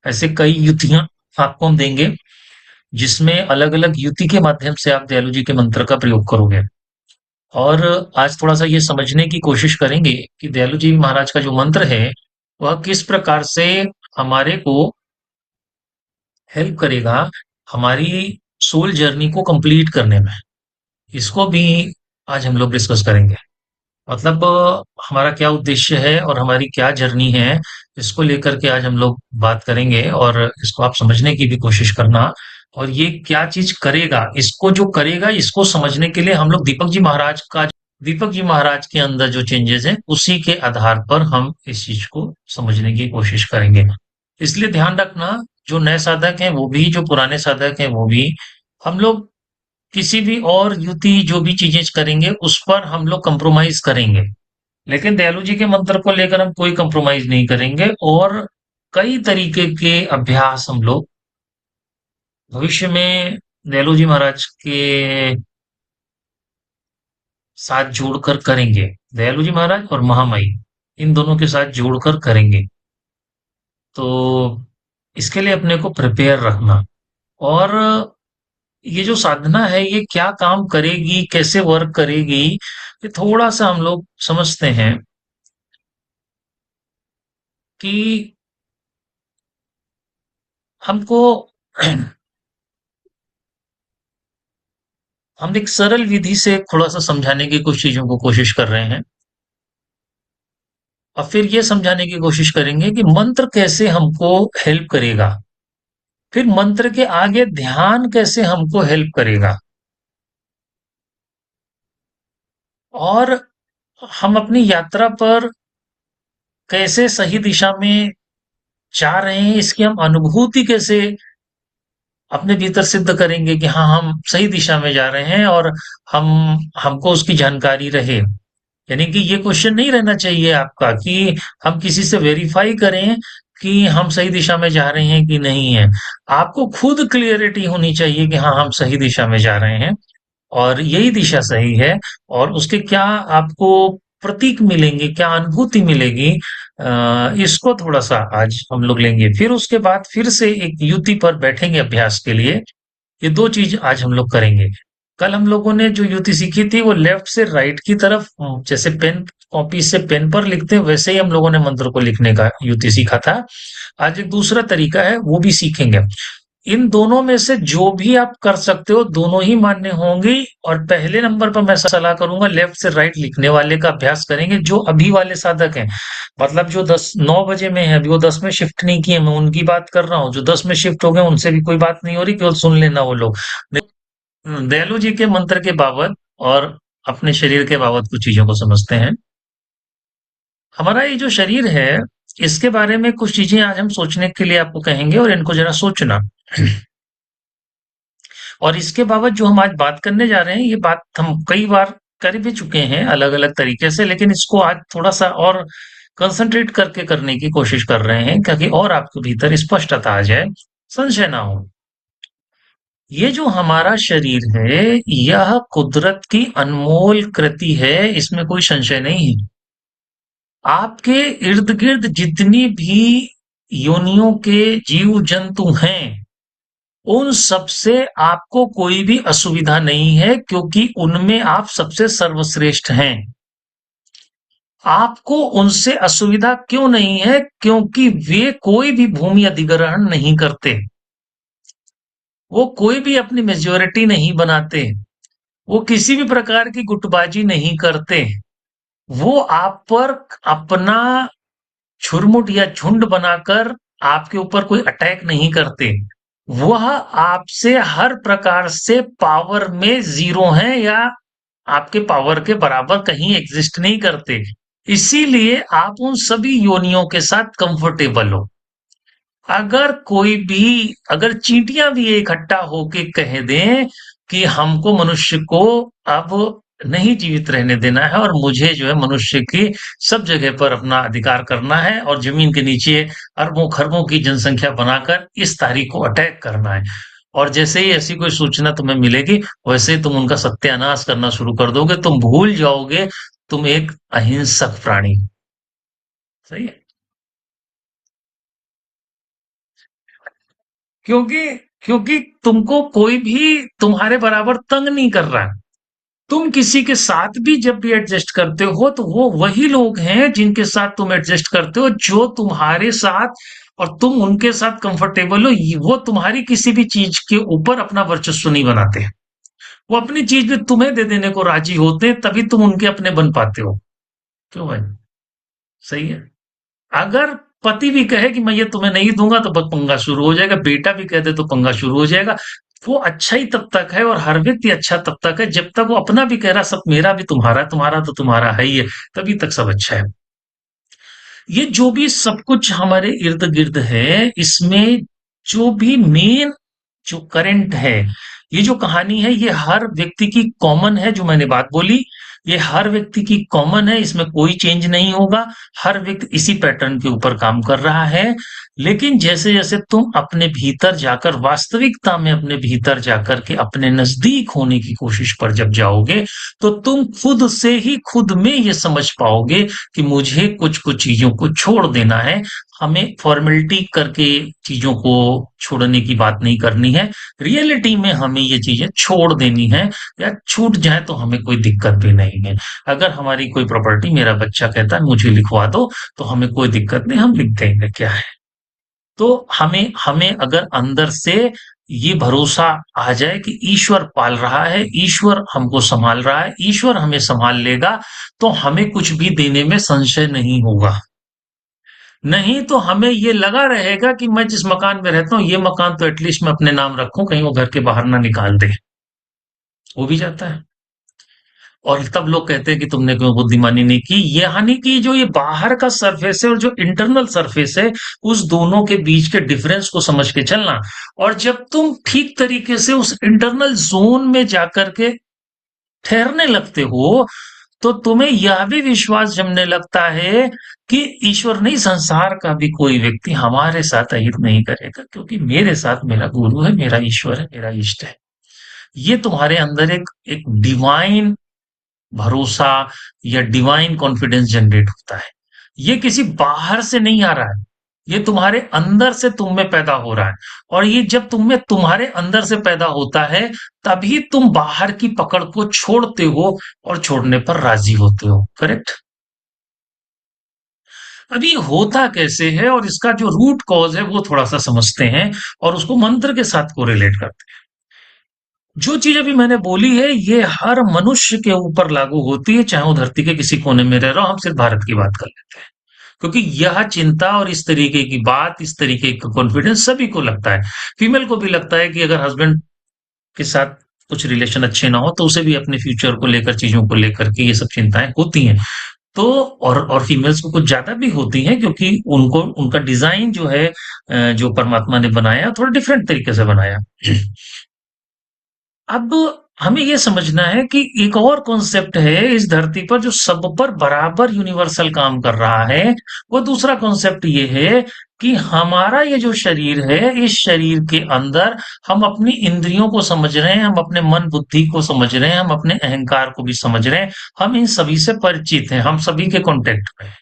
ऐसे कई युतियां आपको हम देंगे, जिसमें अलग अलग युति के माध्यम से आप दयालु जी के मंत्र का प्रयोग करोगे। और आज थोड़ा सा ये समझने की कोशिश करेंगे कि दयालु जी महाराज का जो मंत्र है वह किस प्रकार से हमारे को हेल्प करेगा हमारी सोल जर्नी को कंप्लीट करने में। इसको भी आज हम लोग डिस्कस करेंगे। मतलब हमारा क्या उद्देश्य है और हमारी क्या जर्नी है, इसको लेकर के आज हम लोग बात करेंगे, और इसको आप समझने की भी कोशिश करना। और ये क्या चीज करेगा, इसको जो करेगा इसको समझने के लिए हम लोग दीपक जी महाराज के अंदर जो चेंजेस हैं उसी के आधार पर हम इस चीज को समझने की कोशिश करेंगे। इसलिए ध्यान रखना, जो नए साधक हैं वो भी, जो पुराने साधक हैं वो भी, हम लोग किसी भी और युति जो भी चीजें करेंगे उस पर हम लोग कंप्रोमाइज करेंगे, लेकिन दयालु जी के मंत्र को लेकर हम कोई कंप्रोमाइज नहीं करेंगे। और कई तरीके के अभ्यास हम लोग भविष्य में दयालु जी महाराज के साथ जोड़कर करेंगे। दयालु जी महाराज और महामाई, इन दोनों के साथ जोड़कर करेंगे। तो इसके लिए अपने को प्रिपेयर रखना। और ये जो साधना है ये क्या काम करेगी, कैसे वर्क करेगी, ये थोड़ा सा हम लोग समझते हैं कि हमको हम एक सरल विधि से थोड़ा सा समझाने की कुछ चीजों को कोशिश कर रहे हैं, और फिर ये समझाने की कोशिश करेंगे कि मंत्र कैसे हमको हेल्प करेगा, फिर मंत्र के आगे ध्यान कैसे हमको हेल्प करेगा, और हम अपनी यात्रा पर कैसे सही दिशा में जा रहे हैं इसकी हम अनुभूति कैसे अपने भीतर सिद्ध करेंगे कि हाँ हम सही दिशा में जा रहे हैं, और हम हमको उसकी जानकारी रहे। यानी कि ये क्वेश्चन नहीं रहना चाहिए आपका कि हम किसी से वेरीफाई करें कि हम सही दिशा में जा रहे हैं कि नहीं है। आपको खुद क्लियरिटी होनी चाहिए कि हाँ हम सही दिशा में जा रहे हैं और यही दिशा सही है। और उसके क्या आपको प्रतीक मिलेंगे, क्या अनुभूति मिलेगी, इसको थोड़ा सा आज हम लोग लेंगे। फिर उसके बाद फिर से एक युति पर बैठेंगे अभ्यास के लिए। ये दो चीज आज हम लोग करेंगे। कल हम लोगों ने जो युति सीखी थी वो लेफ्ट से राइट की तरफ, जैसे पेन कॉपी से पेन पर लिखते हैं वैसे ही हम लोगों ने मंत्र को लिखने का युति सीखा था। आज एक दूसरा तरीका है वो भी सीखेंगे। इन दोनों में से जो भी आप कर सकते हो दोनों ही मान्य होंगी। और पहले नंबर पर मैं सलाह करूंगा लेफ्ट से राइट लिखने वाले का अभ्यास करेंगे, जो अभी वाले साधक हैं। मतलब जो 9 बजे में है, अभी वो 10 में शिफ्ट नहीं किए, मैं उनकी बात कर रहा हूँ। जो 10 में शिफ्ट हो गए उनसे भी कोई बात नहीं हो रही, केवल सुन लेना वो लोग। दयालु जी के मंत्र के बाबत और अपने शरीर के बाबत कुछ चीजों को समझते हैं। हमारा ये जो शरीर है इसके बारे में कुछ चीजें आज हम सोचने के लिए आपको कहेंगे, और इनको जरा सोचना। और इसके बाबत जो हम आज बात करने जा रहे हैं ये बात हम कई बार कर भी चुके हैं अलग अलग तरीके से, लेकिन इसको आज थोड़ा सा और कंसंट्रेट करके करने की कोशिश कर रहे हैं ताकि और आपके भीतर स्पष्टता आ जाए, संशय ना हो। ये जो हमारा शरीर है यह कुदरत की अनमोल कृति है, इसमें कोई संशय नहीं है। आपके इर्द गिर्द जितनी भी योनियों के जीव जंतु हैं उन सबसे आपको कोई भी असुविधा नहीं है, क्योंकि उनमें आप सबसे सर्वश्रेष्ठ हैं। आपको उनसे असुविधा क्यों नहीं है? क्योंकि वे कोई भी भूमि अधिग्रहण नहीं करते, वो कोई भी अपनी मेजोरिटी नहीं बनाते, वो किसी भी प्रकार की गुटबाजी नहीं करते, वो आप पर अपना झुरमुट या झुंड बनाकर आपके ऊपर कोई अटैक नहीं करते। वह आपसे हर प्रकार से पावर में जीरो हैं, या आपके पावर के बराबर कहीं एग्जिस्ट नहीं करते। इसीलिए आप उन सभी योनियों के साथ कंफर्टेबल हो। अगर चींटियां भी इकट्ठा होके कह दें कि हमको मनुष्य को अब नहीं जीवित रहने देना है और मुझे जो है मनुष्य की सब जगह पर अपना अधिकार करना है और जमीन के नीचे अरबों खरबों की जनसंख्या बनाकर इस तारीख को अटैक करना है, और जैसे ही ऐसी कोई सूचना तुम्हें मिलेगी वैसे ही तुम उनका सत्यानाश करना शुरू कर दोगे, तुम भूल जाओगे तुम एक अहिंसक प्राणी। सही है। क्योंकि क्योंकि तुमको कोई भी तुम्हारे बराबर तंग नहीं कर रहा है। तुम किसी के साथ भी जब भी एडजस्ट करते हो तो वो वही लोग हैं जिनके साथ तुम एडजस्ट करते हो, जो तुम्हारे साथ और तुम उनके साथ कंफर्टेबल हो। वो तुम्हारी किसी भी चीज के ऊपर अपना वर्चस्व नहीं बनाते हैं। वो अपनी चीज भी तुम्हें दे देने को राजी होते हैं, तभी तुम उनके अपने बन पाते हो। क्यों भाई? सही है। अगर पति भी कहे कि मैं ये तुम्हें नहीं दूंगा तो बस पंगा शुरू हो जाएगा, बेटा भी कह दे तो पंगा शुरू हो जाएगा। वो अच्छा ही तब तक है, और हर व्यक्ति अच्छा तब तक है जब तक वो अपना भी कह रहा सब मेरा भी तुम्हारा है, तुम्हारा तो तुम्हारा है ही है। तभी तक सब अच्छा है। ये जो भी सब कुछ हमारे इर्द गिर्द है, इसमें जो भी मेन जो करंट है, ये जो कहानी है, ये हर व्यक्ति की कॉमन है। जो मैंने बात बोली, ये हर व्यक्ति की कॉमन है, इसमें कोई चेंज नहीं होगा। हर व्यक्ति इसी पैटर्न के ऊपर काम कर रहा है। लेकिन जैसे जैसे तुम अपने भीतर जाकर, वास्तविकता में अपने भीतर जाकर के अपने नजदीक होने की कोशिश पर जब जाओगे, तो तुम खुद से ही खुद में ये समझ पाओगे कि मुझे कुछ कुछ चीजों को छोड़ देना है। हमें फॉर्मेलिटी करके चीजों को छोड़ने की बात नहीं करनी है। रियलिटी में हमें ये चीजें छोड़ देनी है, या छूट जाए तो हमें कोई दिक्कत भी नहीं है। अगर हमारी कोई प्रॉपर्टी, मेरा बच्चा कहता है मुझे लिखवा दो, तो हमें कोई दिक्कत नहीं, हम लिख देंगे, क्या है। तो हमें हमें अगर अंदर से ये भरोसा आ जाए कि ईश्वर पाल रहा है, ईश्वर हमको संभाल रहा है, ईश्वर हमें संभाल लेगा, तो हमें कुछ भी देने में संशय नहीं होगा। नहीं तो हमें ये लगा रहेगा कि मैं जिस मकान में रहता हूँ, ये मकान तो एटलीस्ट मैं अपने नाम रखूं, कहीं वो घर के बाहर ना निकाल दे। वो भी जाता है। और तब लोग कहते हैं कि तुमने क्यों बुद्धिमानी नहीं की। यानी कि जो ये बाहर का सरफेस है और जो इंटरनल सरफेस है, उस दोनों के बीच के डिफरेंस को समझ के चलना। और जब तुम ठीक तरीके से उस इंटरनल जोन में जाकर के ठहरने लगते हो, तो तुम्हें यह भी विश्वास जमने लगता है कि ईश्वर नहीं, संसार का भी कोई व्यक्ति हमारे साथ अहित नहीं करेगा, क्योंकि मेरे साथ मेरा गुरु है, मेरा ईश्वर है, मेरा इष्ट है। ये तुम्हारे अंदर एक एक डिवाइन भरोसा या डिवाइन कॉन्फिडेंस जनरेट होता है। ये किसी बाहर से नहीं आ रहा है, ये तुम्हारे अंदर से तुम में पैदा हो रहा है। और ये जब तुम में, तुम्हारे अंदर से पैदा होता है, तभी तुम बाहर की पकड़ को छोड़ते हो और छोड़ने पर राजी होते हो। करेक्ट? अभी होता कैसे है और इसका जो रूट कॉज है वो थोड़ा सा समझते हैं, और उसको मंत्र के साथ कोरिलेट करते हैं। जो चीज अभी मैंने बोली है, ये हर मनुष्य के ऊपर लागू होती है, चाहे वो धरती के किसी कोने में रह रहा हो। हम सिर्फ भारत की बात कर लेते हैं, क्योंकि यह चिंता और इस तरीके की बात, इस तरीके का कॉन्फिडेंस सभी को लगता है। फीमेल को भी लगता है कि अगर हस्बैंड के साथ कुछ रिलेशन अच्छे ना हो, तो उसे भी अपने फ्यूचर को लेकर, चीजों को लेकर के ये सब चिंताएं होती हैं। तो और फीमेल्स को कुछ ज्यादा भी होती हैं, क्योंकि उनको, उनका डिजाइन जो है, जो परमात्मा ने बनाया, थोड़ा डिफरेंट तरीके से बनाया। अब हमें ये समझना है कि एक और कॉन्सेप्ट है इस धरती पर जो सब पर बराबर यूनिवर्सल काम कर रहा है। वो दूसरा कॉन्सेप्ट ये है कि हमारा ये जो शरीर है, इस शरीर के अंदर हम अपनी इंद्रियों को समझ रहे हैं, हम अपने मन बुद्धि को समझ रहे हैं, हम अपने अहंकार को भी समझ रहे हैं। हम इन सभी से परिचित हैं, हम सभी के कांटेक्ट में हैं।